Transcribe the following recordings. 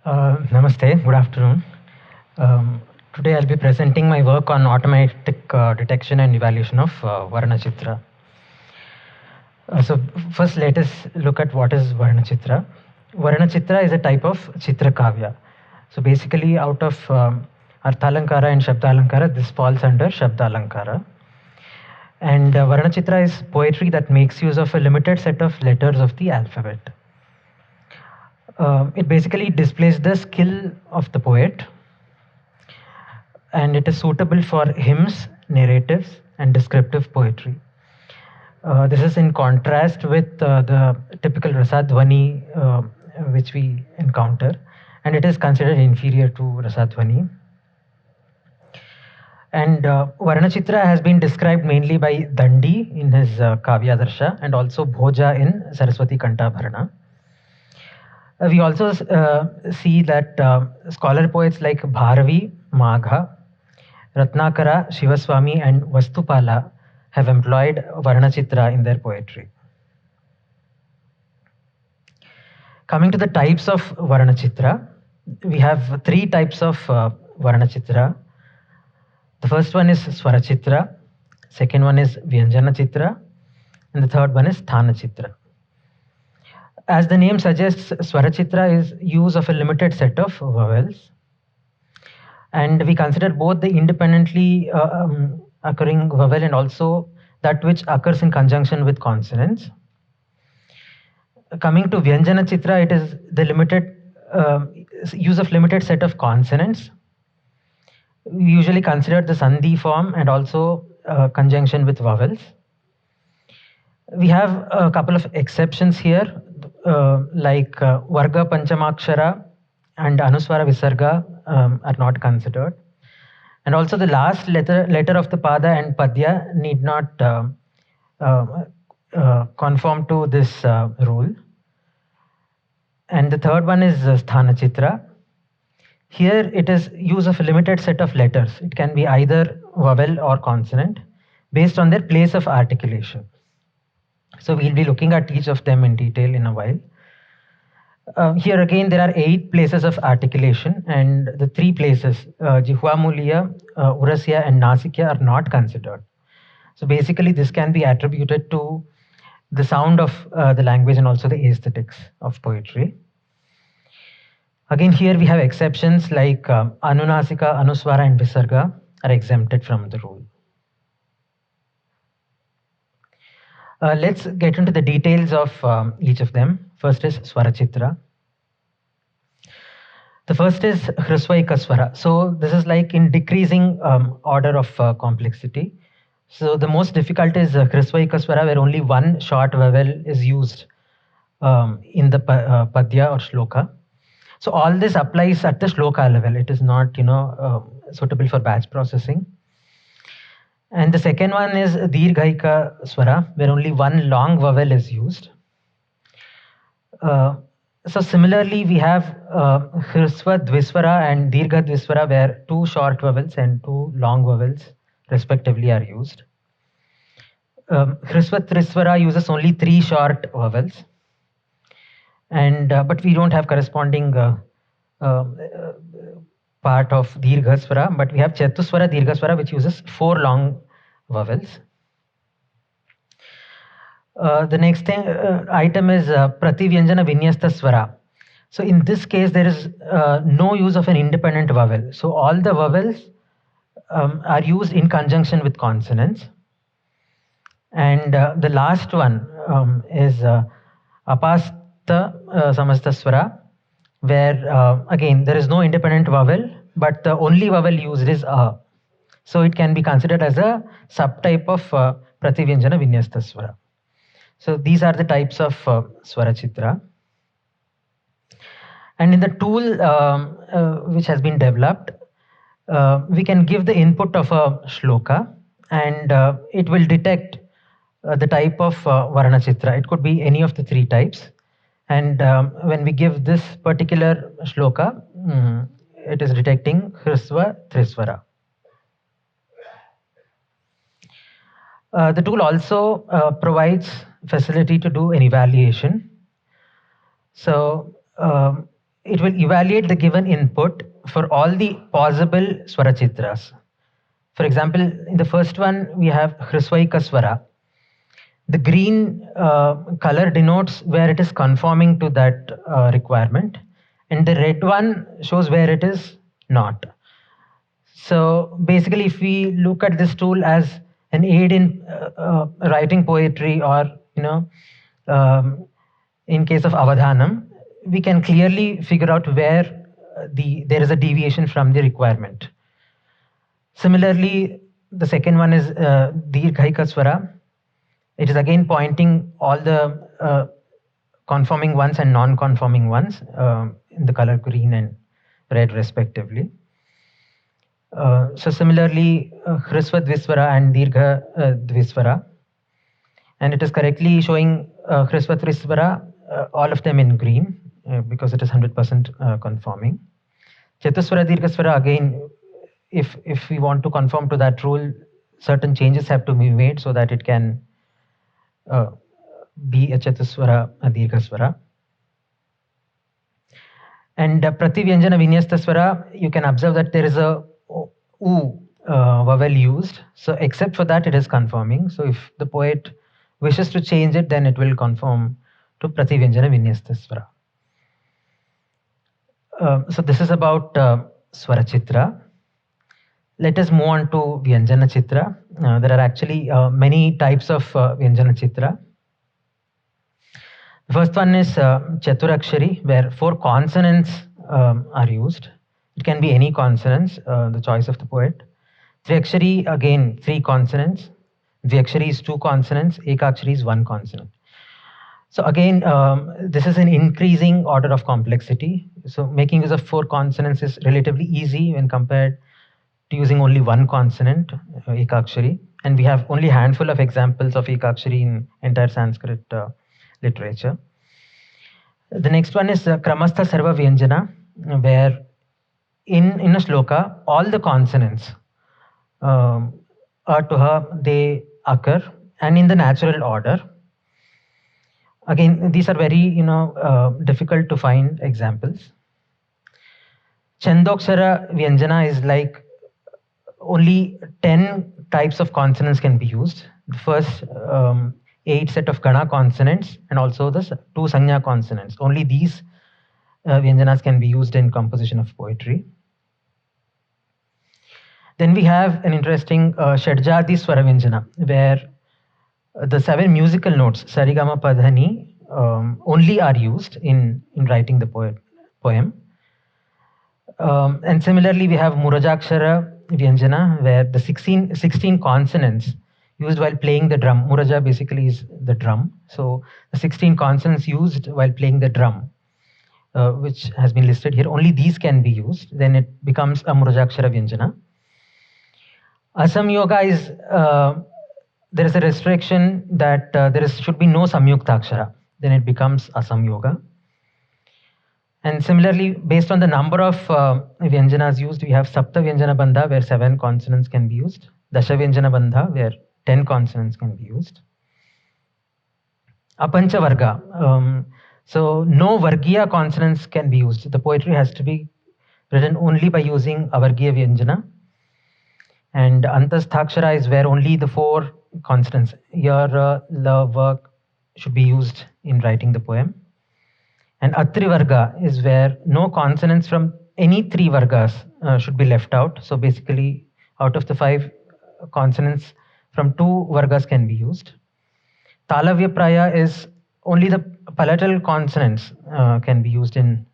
Namaste, good afternoon. Today I'll be presenting my work on automatic detection and evaluation of Varṇacitra. So first let us look at what is Varṇacitra. Varṇacitra is a type of Chitra Kavya. So basically out of Arthalankara and Shabdalankara, this falls under Shabdalankara. And Varṇacitra is poetry that makes use of a limited set of letters of the alphabet. It basically displays the skill of the poet, and it is suitable for hymns, narratives, and descriptive poetry. This is in contrast with the typical Rasadhvani which we encounter, and it is considered inferior to Rasadhvani. And Varṇacitra has been described mainly by Dandi in his Kavyadarsha and also Bhoja in Saraswati Kantabharana. We also see that scholar poets like Bharavi, Magha, Ratnakara, Shivaswami, and Vastupala have employed Varṇacitra in their poetry. Coming to the types of Varṇacitra, we have three types of Varṇacitra. The first one is Swarachitra, second one is Vyanjanachitra, and the third one is Sthanachitra. As the name suggests, Swarachitra is use of a limited set of vowels. And we consider both the independently occurring vowel and also that which occurs in conjunction with consonants. Coming to Vyanjanachitra, it is the limited use of limited set of consonants. We usually consider the Sandhi form and also conjunction with vowels. We have a couple of exceptions here, like Varga Panchamakshara and Anuswara Visarga are not considered. And also the last letter of the Pada and Padya need not conform to this rule. And the third one is Sthanachitra. Here it is use of a limited set of letters. It can be either vowel or consonant based on their place of articulation. So we'll be looking at each of them in detail in a while. Here again, there are 8 places of articulation, and the 3 places, Jihvamuliya, Urasya, and Nasikya are not considered. So basically, this can be attributed to the sound of the language and also the aesthetics of poetry. Again, here we have exceptions like Anunasika, Anuswara, and Visarga are exempted from the rule. Let's get into the details of each of them. First is Swarachitra. The first is Hrisvaika Swara. So this is like in decreasing order of complexity. So the most difficult is Hrisvaika Swara, where only one short vowel is used in the Padya or Shloka. So all this applies at the Shloka level. It is not, suitable for batch processing. And the second one is Dirghaika Swara, where only one long vowel is used. So similarly, we have Hrisva Dviswara and Dirgha Dviswara, where 2 short vowels and 2 long vowels respectively are used. Hrisva Triswara uses only 3 short vowels. And but we don't have corresponding part of Dirghaswara, but we have Chatuswara Dirghaswara, which uses 4 long vowels. The next item is Prativyanjana Vinyasta Swara. So in this case, there is no use of an independent vowel. So all the vowels are used in conjunction with consonants. And the last one is Apasta Samasta Swara, where again there is no independent vowel, but the only vowel used is A. So it can be considered as a subtype of Prativyanjana Vinyasta Swara. So these are the types of Swarachitra. And in the tool which has been developed, we can give the input of a shloka, and it will detect the type of Varṇacitra. It could be any of the 3 types. And when we give this particular shloka, it is detecting Hrisva Triswara. The tool also provides facility to do an evaluation. So it will evaluate the given input for all the possible Swarachitras. For example, in the first one, we have Hrisvaika Swara. The green color denotes where it is conforming to that requirement, and the red one shows where it is not. So basically, if we look at this tool as an aid in writing poetry, or in case of avadhanam, we can clearly figure out where there is a deviation from the requirement. Similarly, the second one is Dirghaika Swara. It is again pointing all the conforming ones and non-conforming ones in the color green and red respectively. So similarly, Hrisva Dviswara and Dirgha Dviswara. And it is correctly showing Hrisva Dviswara, all of them in green, because it is 100% conforming. Chatuswara Dirghaswara, again, if we want to conform to that rule, certain changes have to be made so that it can be a Chatuswara, a Dirghaswara. And Prativyanjana Vinyastaswara, you can observe that there is a U vowel used. So except for that, it is conforming. So if the poet wishes to change it, then it will conform to Prativyanjana Vinyastaswara. So this is about Swarachitra. Let us move on to Vyanjana Chitra. There are actually many types of Vyanjana Chitra. The first one is Chaturakshari, where 4 consonants are used. It can be any consonants, the choice of the poet. Triakshari, again, 3 consonants. Dvyakshari is 2 consonants. Ekakshari is 1 consonant. So again, this is an increasing order of complexity. So making use of 4 consonants is relatively easy when compared to using only 1 consonant, Ekakshari. And we have only a handful of examples of Ekakshari in entire Sanskrit literature. The next one is Kramastha Sarva Vyanjana, where in a shloka, all the consonants they occur, and in the natural order. Again, these are very difficult to find examples. Chandokshara Vyanjana is like only 10 types of consonants can be used. The first 8 set of Gana consonants and also the 2 Sanya consonants. Only these Vyanjanas can be used in composition of poetry. Then we have an interesting Shadjati Swara Vyanjana, where the 7 musical notes, Sarigama Padhani, only are used in writing the poem. And similarly, we have Murajakshara Vyanjana, where the 16 consonants used while playing the drum. Muraja basically is the drum. So the 16 consonants used while playing the drum, which has been listed here, only these can be used. Then it becomes a Murajakshara Vyanjana. Asamyoga is, there is a restriction that should be no Samyuktakshara. Then it becomes Asamyoga. And similarly, based on the number of Vyanjanas used, we have Sapta Vyanjana Bandha, where 7 consonants can be used. Dasha Vyanjana Bandha, where 10 consonants can be used. Apancha Varga. So no Vargiya consonants can be used. The poetry has to be written only by using Avargiya Vyanjana. And Antasthakshara is where only the 4 consonants, Yar, La, Va, should be used in writing the poem. And Atri Varga is where no consonants from any 3 Vargas should be left out. So basically, out of the 5 consonants, from 2 Vargas can be used. Talavya Praya is only the palatal consonants can be used in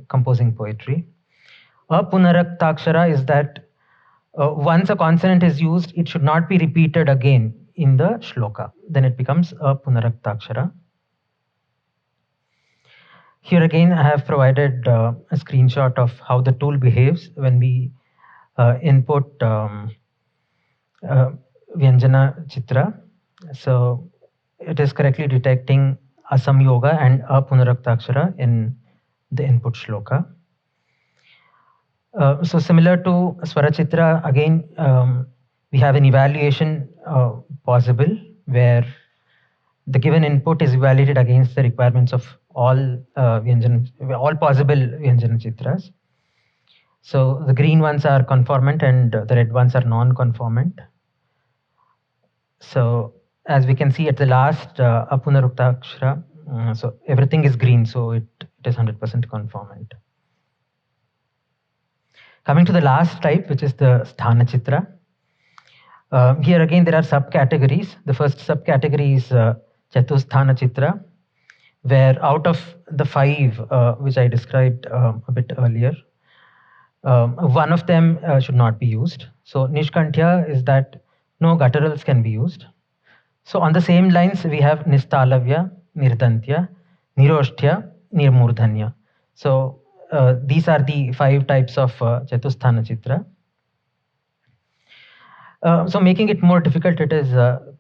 composing poetry. Apunaraktakshara is that once a consonant is used, it should not be repeated again in the shloka. Then it becomes a Punaraktakshara. Here again, I have provided a screenshot of how the tool behaves when we input Vyanjana Chitra. So it is correctly detecting Asamyoga and Apunaraktakshara in the input shloka. So similar to Swarachitra, again, we have an evaluation possible where the given input is evaluated against the requirements of all all possible Vyanjana Chitras. So the green ones are conformant and the red ones are non-conformant. So as we can see at the last Apunarukta Akshara, so everything is green, so it is 100% conformant. Coming to the last type, which is the Sthana Chitra. Here again there are subcategories. The first subcategory is Chatusthana Chitra, where out of the 5 which I described a bit earlier, one of them should not be used. So Nishkanthya is that no gutturals can be used. So on the same lines, we have Nistalavya, Nirdantya, Niroshtya, Nirmurdhanya. So these are the 5 types of Chatusthana Chitra. So making it more difficult, it is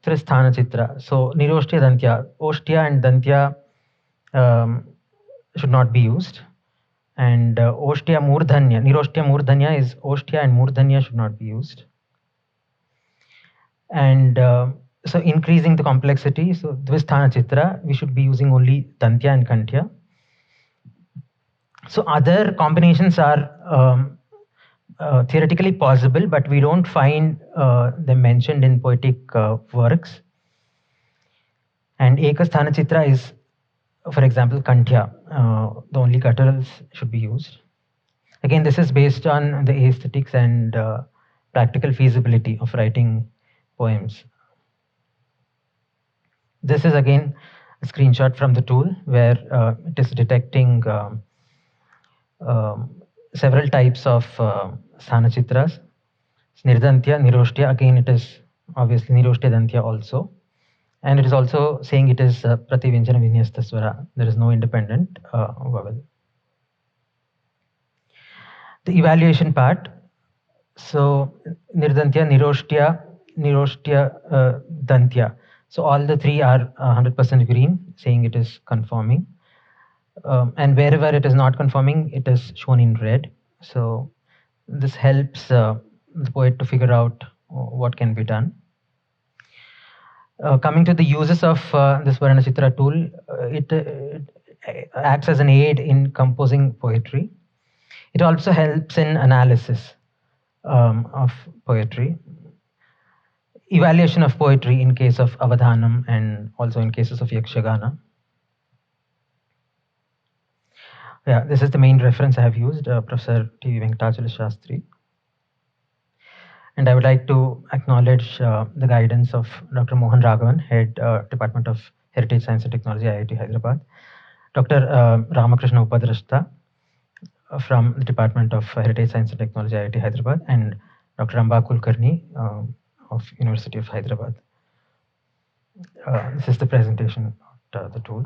Tristhana Chitra. So Niroshtya Dantya, Oshtya and Dantya should not be used. And Oshtya Murdhanya, Niroshtya Murdhanya is Oshtya and Murdhanya should not be used. And so increasing the complexity, so Dvisthana Chitra, we should be using only Dantya and Kanthya. So other combinations are theoretically possible, but we don't find them mentioned in poetic works. And Ekasthana Chitra is, for example, Kanthya. The only gutturals should be used. Again, this is based on the aesthetics and practical feasibility of writing poems. This is again a screenshot from the tool where it is detecting several types of Sthana Chitras. Nirdantya, Niroshtya, again it is obviously Niroshtya Dantya also. And it is also saying it is Prativyanjana Vinyasta Swara. There is no independent vowel. The evaluation part. So Nirdantya, Niroshtya, Dantya. So all the 3 are 100% green, saying it is conforming. And wherever it is not conforming, it is shown in red. So this helps the poet to figure out what can be done. Coming to the uses of this Varṇacitra tool, it acts as an aid in composing poetry. It also helps in analysis of poetry, evaluation of poetry in case of Avadhanam and also in cases of Yakshagana. Yeah, this is the main reference I have used, Professor T.V. Venkatachala Shastri. And I would like to acknowledge the guidance of Dr. Mohan Raghavan, Head Department of Heritage Science and Technology, IIT Hyderabad, Dr. Ramakrishna Upadrashta from the Department of Heritage Science and Technology, IIT Hyderabad, and Dr. Amba Kulkarni of University of Hyderabad. This is the presentation of the tool.